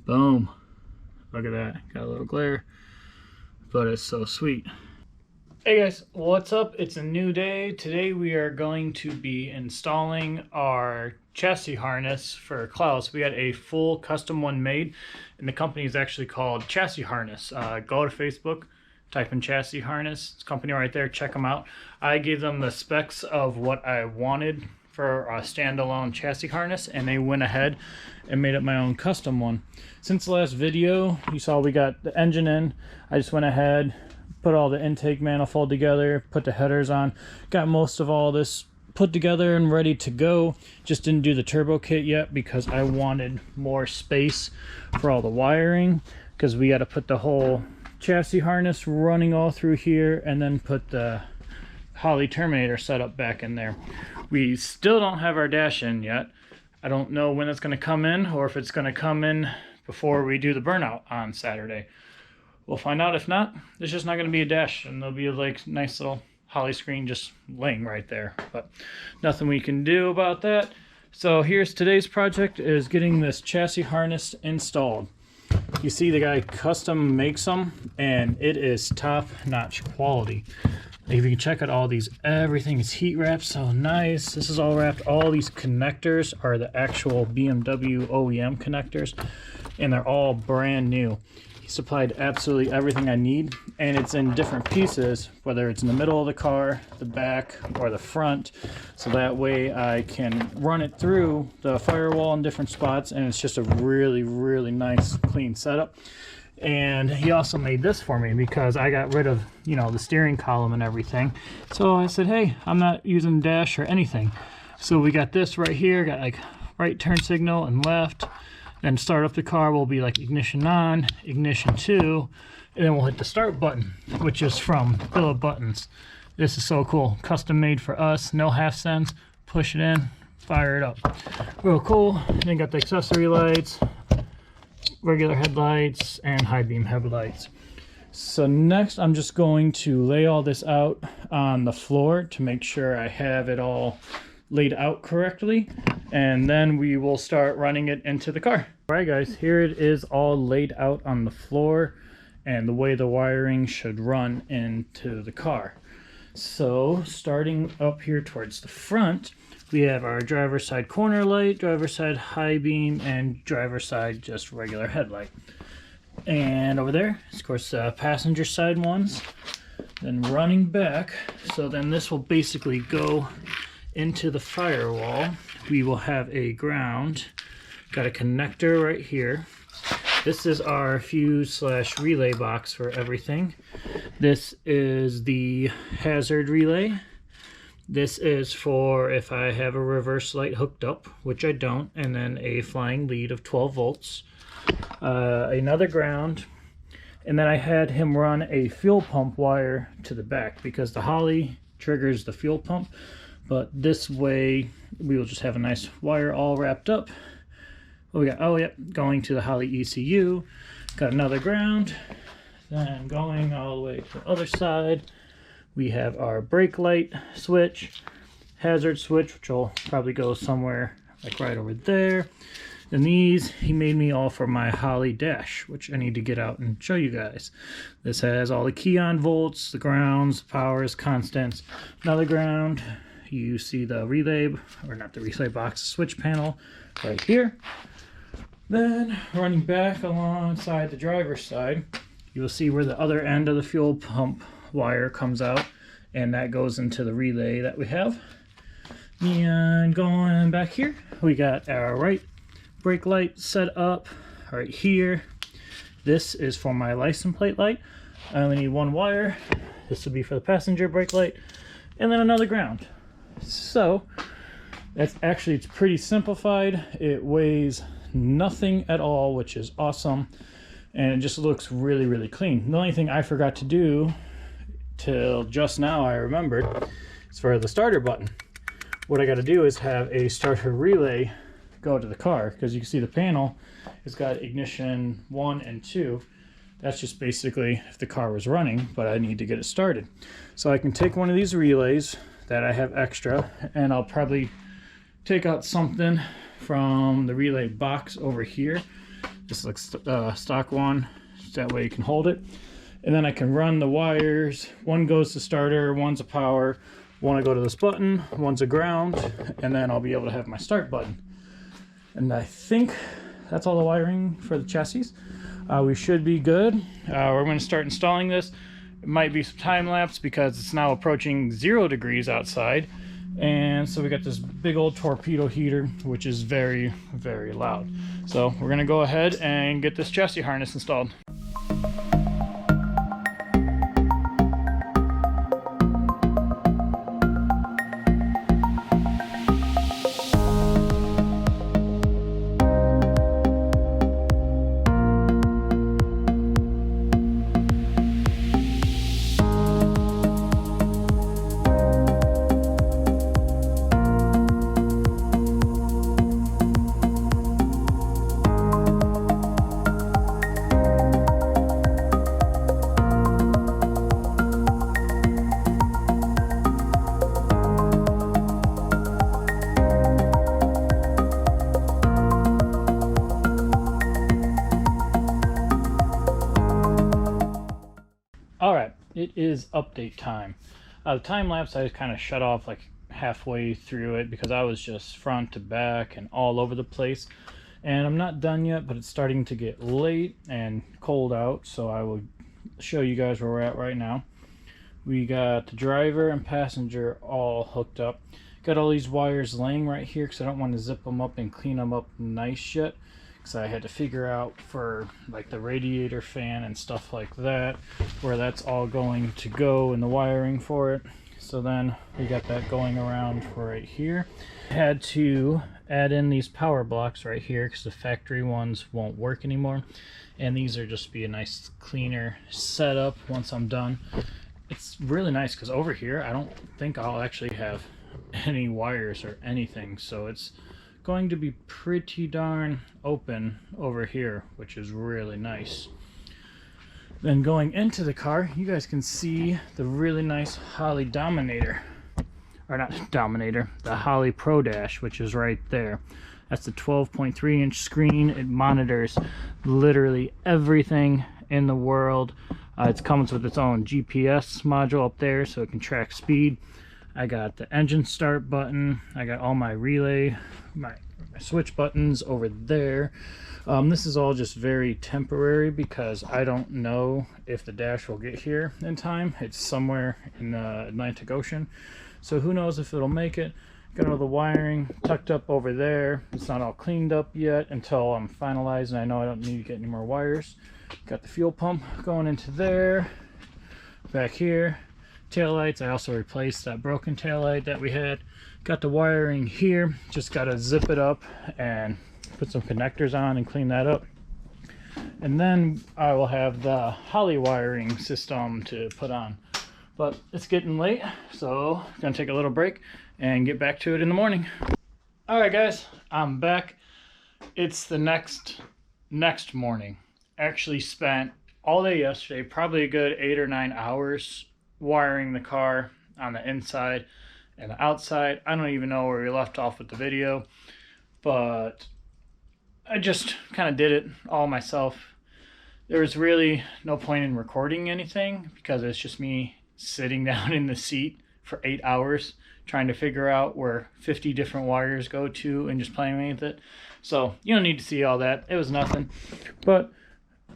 Boom. Look at that. Got a little glare, but it's so sweet. Hey guys, what's up? It's a new day. Today we are going to be installing our chassis harness for Klaus. We had a full custom one made, and the company is actually called Chassis Harness. Go to Facebook, type in Chassis Harness. It's a company right there. Check them out. I gave them the specs of what I wanted for a standalone chassis harness, and they went ahead and made up my own custom one. Since the last video, you saw we got the engine in. I just went ahead, put all the intake manifold together, put the headers on, got most of all this put together and ready to go. Just didn't do the turbo kit yet because I wanted more space for all the wiring, because we got to put the whole chassis harness running all through here and then put the Holley Terminator setup back in there. We still don't have our dash in yet. I don't know when it's going to come in, or if it's going to come in before we do the burnout on Saturday. We'll find out. If not, there's just not going to be a dash, and there'll be a like nice little Holley screen just laying right there, but nothing we can do about that. So here's today's project, is getting this chassis harness installed. You see the guy custom makes them, and it is top-notch quality. If you can check out all these, everything is heat wrapped, so nice. This is all wrapped. All these connectors are the actual BMW OEM connectors, and they're all brand new. He supplied absolutely everything I need, and it's in different pieces, whether it's in the middle of the car, the back, or the front, so that way I can run it through the firewall in different spots, and it's just a really, really nice, clean setup. And he also made this for me because I got rid of, you know, the steering column and everything. So I said, hey, I'm not using dash or anything. So we got this right here, got like right turn signal and left. Then start up the car will be like ignition on, ignition 2, and then we'll hit the start button, which is from Bill of Buttons. This is so cool. Custom made for us, no half cents. Push it in, fire it up. Real cool. Then got the accessory lights, regular headlights, and high beam headlights. So next I'm just going to lay all this out on the floor to make sure I have it all laid out correctly, and then we will start running it into the car. All right guys, here it is all laid out on the floor and the way the wiring should run into the car. So starting up here towards the front, we have our driver's side corner light, driver's side high beam, and driver's side just regular headlight. And over there, of course, passenger side ones. Then running back, so then this will basically go into the firewall. We will have a ground, got a connector right here. This is our fuse / relay box for everything. This is the hazard relay. This is for if I have a reverse light hooked up, which I don't, and then a flying lead of 12 volts. Another ground, and then I had him run a fuel pump wire to the back because the Holley triggers the fuel pump, but this way we will just have a nice wire all wrapped up. What we got? Oh, yep, going to the Holley ECU. Got another ground. Then going all the way to the other side, we have our brake light switch, hazard switch, which will probably go somewhere like right over there. And these, he made me all for my Holley dash, which I need to get out and show you guys. This has all the key on volts, the grounds, powers, constants. Another ground, you see the relay, or not the relay box, switch panel right here. Then running back alongside the driver's side, you'll see where the other end of the fuel pump wire comes out, and that goes into the relay that we have. And going back here, we got our right brake light set up right here. This is for my license plate light. I only need one wire. This will be for the passenger brake light, and then another ground. So that's actually, it's pretty simplified. It weighs nothing at all, which is awesome, and it just looks really, really clean. The only thing I forgot to do till just now I remembered is for the starter button. What I got to do is have a starter relay go to the car, because you can see the panel has got ignition 1 and 2. That's just basically if the car was running, but I need to get it started. So I can take one of these relays that I have extra, and I'll probably take out something from the relay box over here. This looks stock one, that way you can hold it. And then I can run the wires. One goes to starter, one's a power, one will go to this button, one's a ground, and then I'll be able to have my start button. And I think that's all the wiring for the chassis. We should be good. We're going to start installing this. It might be some time lapse because it's now approaching 0 degrees outside. And so we got this big old torpedo heater, which is very, very loud. So we're going to go ahead and get this chassis harness installed. All right, it is update time. The time lapse I kind of shut off like halfway through it because I was just front to back and all over the place. And I'm not done yet, but it's starting to get late and cold out, so I will show you guys where we're at right now. We got the driver and passenger all hooked up. Got all these wires laying right here because I don't want to zip them up and clean them up nice yet, because I had to figure out for like the radiator fan and stuff like that where that's all going to go and the wiring for it. So then we got that going around for right here. Had to add in these power blocks right here because the factory ones won't work anymore, and these are just be a nice cleaner setup once I'm done. It's really nice because over here I don't think I'll actually have any wires or anything, so it's going to be pretty darn open over here, which is really nice. Then going into the car, you guys can see the really nice Holley Dominator, or not Dominator, the Holley Pro Dash, which is right there. That's the 12.3-inch screen. It monitors literally everything in the world. It comes with its own GPS module up there so it can track speed. I got the engine start button. I got all my relay, my switch buttons over there. This is all just very temporary because I don't know if the dash will get here in time. It's somewhere in the Atlantic Ocean, so who knows if it'll make it. Got all the wiring tucked up over there. It's not all cleaned up yet until I'm finalized, and I know I don't need to get any more wires. Got the fuel pump going into there. Back here, taillights. I also replaced that broken taillight that we had. Got the wiring here. Just got to zip it up and put some connectors on and clean that up. And then I will have the Holley wiring system to put on. But it's getting late, so I'm going to take a little break and get back to it in the morning. Alright guys, I'm back. It's the next morning. Actually spent all day yesterday, probably a good 8 or 9 hours wiring the car on the inside and the outside. I don't even know where we left off with the video, but I just kind of did it all myself. There was really no point in recording anything because it's just me sitting down in the seat for 8 hours trying to figure out where 50 different wires go to and just playing with it. So you don't need to see all that. It was nothing. But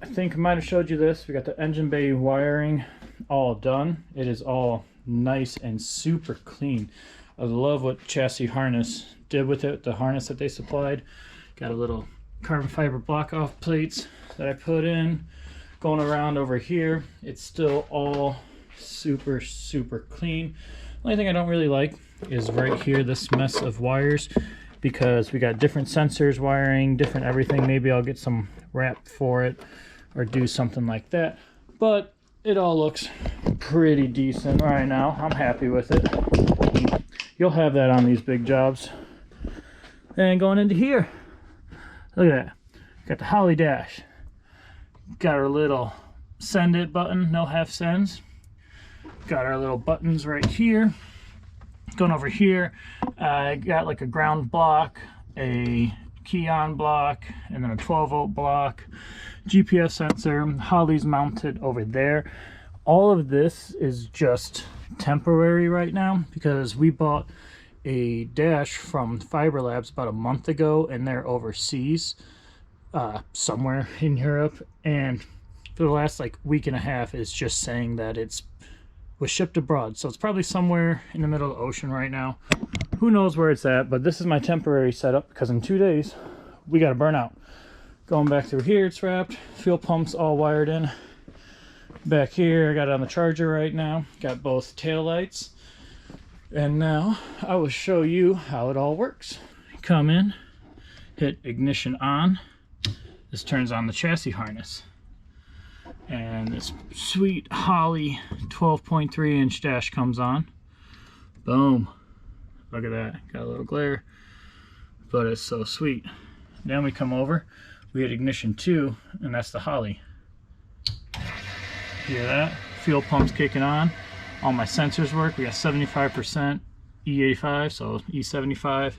I think I might have showed you this. We got the engine bay wiring all done. It is all nice and super clean. I love what Chassis Harness did with it, the harness that they supplied. Got a little carbon fiber block off plates that I put in. Going around over here, it's still all super clean. The only thing I don't really like is right here, this mess of wires, because we got different sensors wiring, different everything. Maybe I'll get some wrap for it or do something like that, but it all looks pretty decent right now. I'm happy with it. You'll have that on these big jobs. And going into here, look at that. Got the Holley dash. Got our little send it button, no half sends. Got our little buttons right here. Going over here, I got like a ground block, a key on block, and then a 12-volt block, GPS sensor. Holley's mounted over there. All of this is just temporary right now because we bought a dash from Fiber Labs about a month ago, and they're overseas somewhere in Europe, and for the last like week and a half it's just saying that it was shipped abroad, so it's probably somewhere in the middle of the ocean right now. Who knows where it's at, but this is my temporary setup because in 2 days we got to burn out. Going back through here, it's wrapped, fuel pumps all wired in. Back here I got it on the charger right now, got both tail lights. And now I will show you how it all works. Come in, hit ignition on. This turns on the chassis harness. And this sweet Holley 12.3 inch dash comes on. Boom. Look at that. Got a little glare, but it's so sweet. Then we come over, we hit ignition 2, and that's the Holley. Hear that? Fuel pump's kicking on. All my sensors work. We got 75% E85, so E75,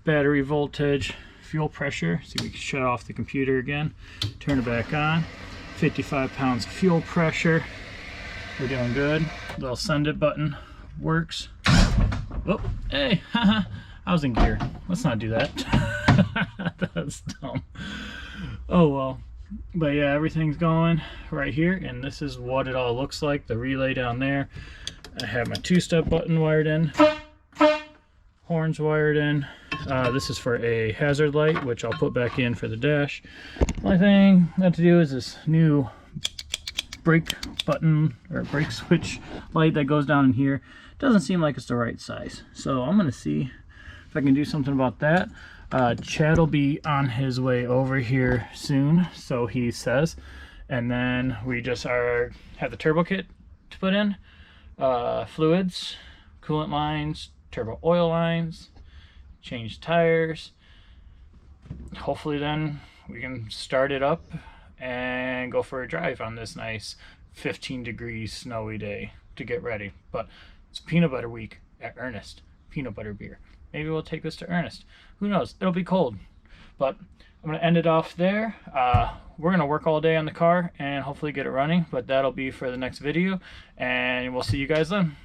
battery voltage, fuel pressure. See, we can shut off the computer again, turn it back on. 55 pounds of fuel pressure. We're doing good. The little send it button works. Oh, hey, haha, I was in gear. Let's not do that. That's dumb. Oh well. But yeah, everything's going right here, and this is what it all looks like. The relay down there. I have my 2-step button wired in, horns wired in. This is for a hazard light, which I'll put back in for the dash. Only thing I have to do is this new brake button or brake switch light that goes down in here. Doesn't seem like it's the right size, so I'm gonna see if I can do something about that. Chad will be on his way over here soon, so he says, and then we just have the turbo kit to put in, fluids, coolant lines, turbo oil lines, change tires. Hopefully then we can start it up and go for a drive on this nice 15-degree snowy day to get ready. But it's peanut butter week at Ernest. Peanut butter beer. Maybe we'll take this to Ernest. Who knows? It'll be cold. But I'm going to end it off there. We're going to work all day on the car and hopefully get it running. But that'll be for the next video. And we'll see you guys then.